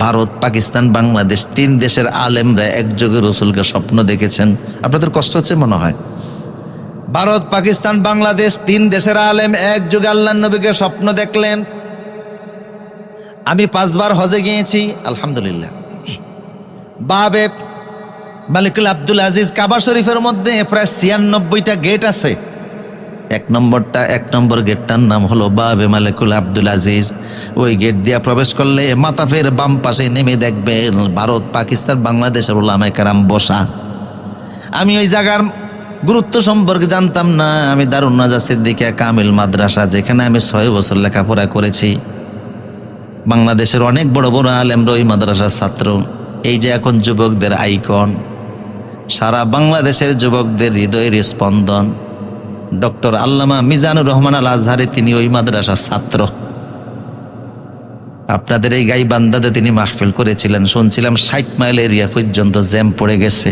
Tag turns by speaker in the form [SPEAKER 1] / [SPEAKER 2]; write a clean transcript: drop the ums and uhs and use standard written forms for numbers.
[SPEAKER 1] ভারত, পাকিস্তান, বাংলাদেশ 3 দেশের আলেমরা একযোগে রসুলকে স্বপ্ন দেখেছেন। আপনাদের কষ্ট হচ্ছে মনে হয়? ভারত, পাকিস্তান, বাংলাদেশ 3 দেশের আলেম একযোগে আল্লাহর নবীকে স্বপ্ন দেখলেন। আমি 5 বার হজে গিয়েছি, আলহামদুলিল্লাহ। বাবে মালিকুল আব্দুল আজিজ কাবা শরীফের মধ্যে প্রায় 96টা গেট আছে। এক নম্বর গেটটার নাম হলো বাবে মালিকুল আব্দুল আজিজ। ওই গেট দিয়া প্রবেশ করলে মাতাফের বাম পাশে নেমে দেখবেন ভারত, পাকিস্তান, বাংলাদেশের উলামায়ে কেরাম বসা। আমি ওই জায়গার গুরুত্ব সম্পর্কে জানতাম না। আমি দারুন নাজাহ সিদ্দিকিয়া কামিল মাদ্রাসা, যেখানে আমি 6 বছর লেখাপড়া করেছি, বাংলাদেশের অনেক বড় বড় আলেমরা ওই মাদ্রাসার ছাত্র। এই যে এখন যুবকদের আইকন, সারা বাংলাদেশের যুবকদের হৃদয়ের স্পন্দন, ডক্টর আল্লামা মিজানুর রহমান আল আজহারি, তিনি ওই মাদ্রাসার ছাত্র। আপনাদের এই গাইবান্ধাতে তিনি মাহফিল করেছিলেন, শুনছিলাম 60 মাইল এরিয়া পর্যন্ত জ্যাম পড়ে গেছে।